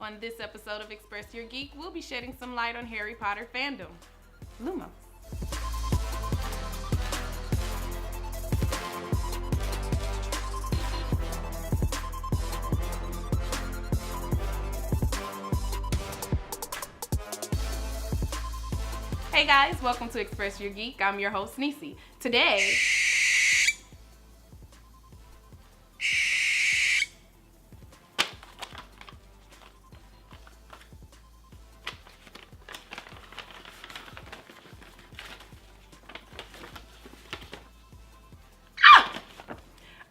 On this episode of Express Your Geek, we'll be shedding some light on Harry Potter fandom. Lumos. Hey guys, welcome to Express Your Geek. I'm your host, Nisi. Today,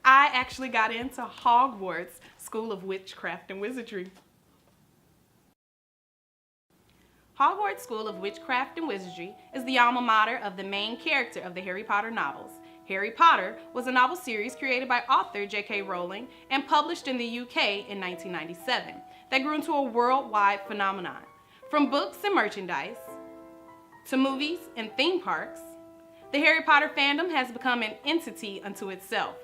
I actually got into Hogwarts School of Witchcraft and Wizardry. Hogwarts School of Witchcraft and Wizardry is the alma mater of the main character of the Harry Potter novels. Harry Potter was a novel series created by author J.K. Rowling and published in the UK in 1997 that grew into a worldwide phenomenon. From books and merchandise to movies and theme parks, the Harry Potter fandom has become an entity unto itself.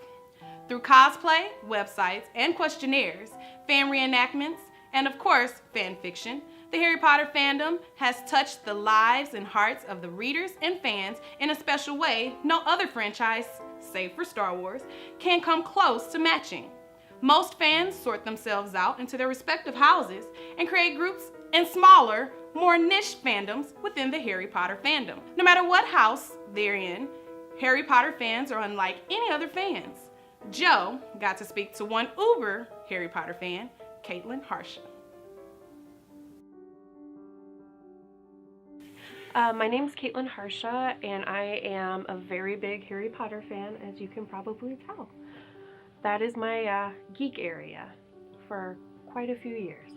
Through cosplay, websites, and questionnaires, fan reenactments, and of course, fan fiction, the Harry Potter fandom has touched the lives and hearts of the readers and fans in a special way no other franchise, save for Star Wars, can come close to matching. Most fans sort themselves out into their respective houses and create groups and smaller, more niche fandoms within the Harry Potter fandom. No matter what house they're in, Harry Potter fans are unlike any other fans. Joe got to speak to one uber Harry Potter fan, Caitlin Harsha. My name's Caitlin Harsha, and I am a very big Harry Potter fan, as you can probably tell. That is my geek area for quite a few years.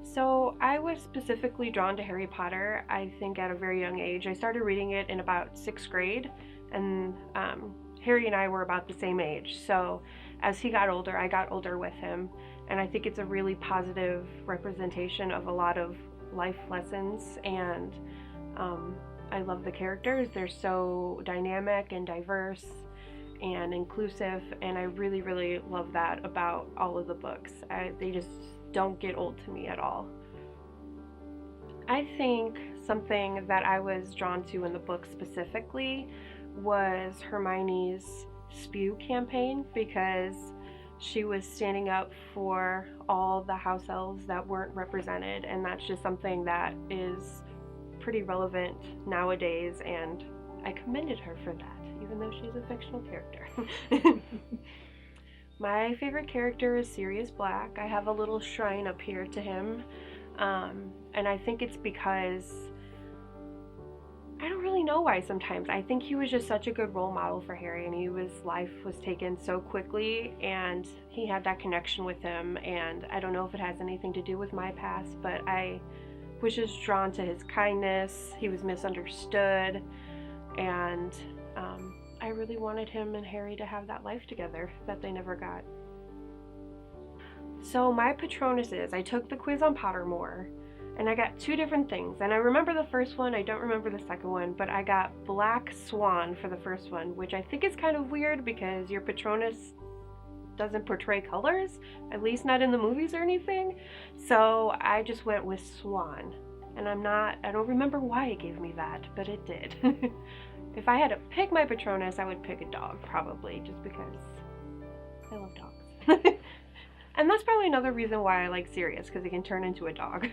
So I was specifically drawn to Harry Potter, I think, at a very young age. I started reading it in about 6th grade, and Harry and I were about the same age. So as he got older, I got older with him, and I think it's a really positive representation of a lot of life lessons, and I love the characters. They're so dynamic and diverse and inclusive, and I really, really love that about all of the books. They just don't get old to me at all. I think something that I was drawn to in the book specifically was Hermione's spew campaign, because she was standing up for all the house elves that weren't represented, and that's just something that is pretty relevant nowadays, and I commended her for that, even though she's a fictional character. My favorite character is Sirius Black. I have a little shrine up here to him, and I think it's because I don't really know why sometimes. I think he was just such a good role model for Harry, and his life was taken so quickly, and he had that connection with him, and I don't know if it has anything to do with my past, but I was just drawn to his kindness. He was misunderstood, and I really wanted him and Harry to have that life together that they never got. So my Patronuses, I took the quiz on Pottermore, and I got 2 different things, and I remember the first one, I don't remember the second one, but I got Black Swan for the first one, which I think is kind of weird because your Patronus doesn't portray colors, at least not in the movies or anything, so I just went with Swan, and I don't remember why it gave me that, but it did. If I had to pick my Patronus, I would pick a dog, probably, just because I love dogs. And that's probably another reason why I like Sirius, because he can turn into a dog.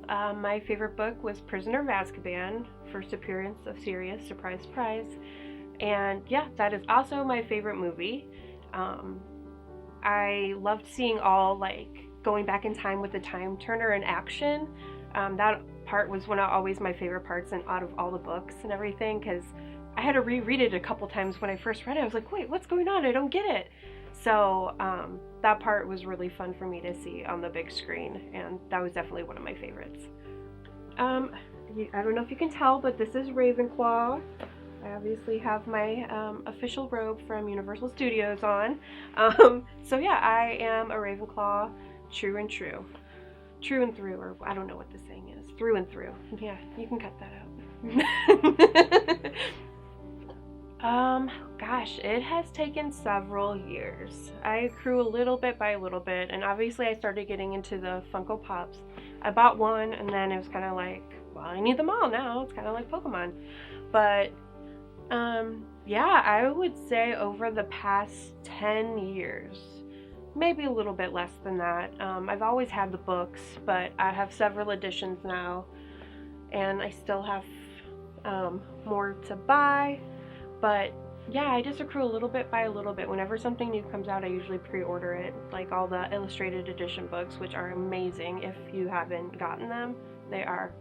My favorite book was Prisoner of Azkaban, first appearance of Sirius, surprise, surprise. And yeah, that is also my favorite movie. I loved seeing all, going back in time with the time turner in action. That part was always my favorite parts and out of all the books and everything, because I had to reread it a couple times when I first read it. I was like, wait, what's going on? I don't get it. So that part was really fun for me to see on the big screen, and that was definitely one of my favorites. I don't know if you can tell, but this is Ravenclaw. I obviously have my official robe from Universal Studios on. So yeah, I am a Ravenclaw, true and true. True and through, or I don't know what the saying is. Through and through. Yeah, you can cut that out. Gosh, it has taken several years. I accrue a little bit by a little bit, and obviously I started getting into the Funko Pops. I bought one, and then it was kind of like, well, I need them all now. It's kind of like Pokemon. But, yeah, I would say over the past 10 years, maybe a little bit less than that. I've always had the books, but I have several editions now, and I still have more to buy. But yeah, I just accrue a little bit by a little bit. Whenever something new comes out, I usually pre-order it, like all the illustrated edition books, which are amazing. If you haven't gotten them, they are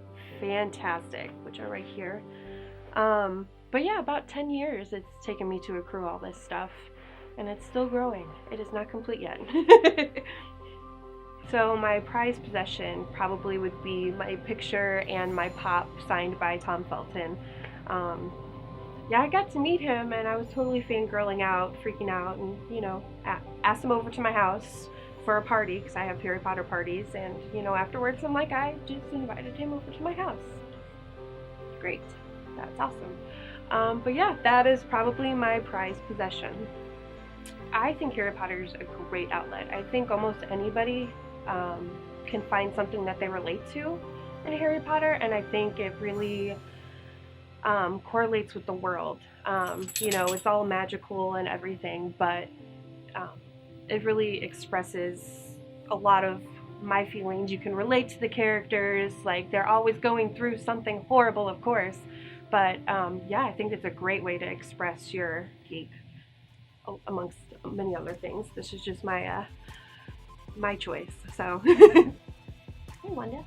fantastic, which are right here. But yeah, about 10 years it's taken me to accrue all this stuff, and it's still growing. It is not complete yet. So my prized possession probably would be my picture and my pop signed by Tom Felton. Yeah, I got to meet him, and I was totally fangirling out, freaking out, and, you know, asked him over to my house for a party, because I have Harry Potter parties, and, you know, afterwards I'm like, I just invited him over to my house. Great. That's awesome. But yeah, that is probably my prized possession. I think Harry Potter is a great outlet. I think almost anybody can find something that they relate to in Harry Potter, and I think it really correlates with the world. You know, it's all magical and everything, but it really expresses a lot of my feelings. You can relate to the characters, like they're always going through something horrible, of course, but yeah, I think it's a great way to express your geek, amongst many other things. This is just my my choice. So hey, Wanda.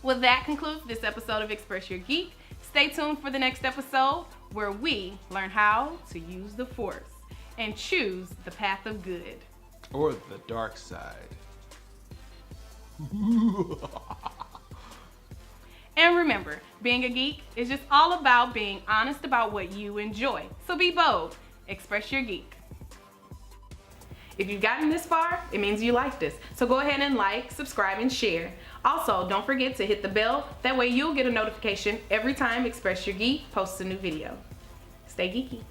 Well, that concludes this episode of Express Your Geek. Stay tuned for the next episode where we learn how to use the Force and choose the path of good. Or the dark side. And remember, being a geek is just all about being honest about what you enjoy. So be bold. Express your geek. If you've gotten this far, it means you like this. So go ahead and like, subscribe, and share. Also, don't forget to hit the bell. That way you'll get a notification every time Express Your Geek posts a new video. Stay geeky.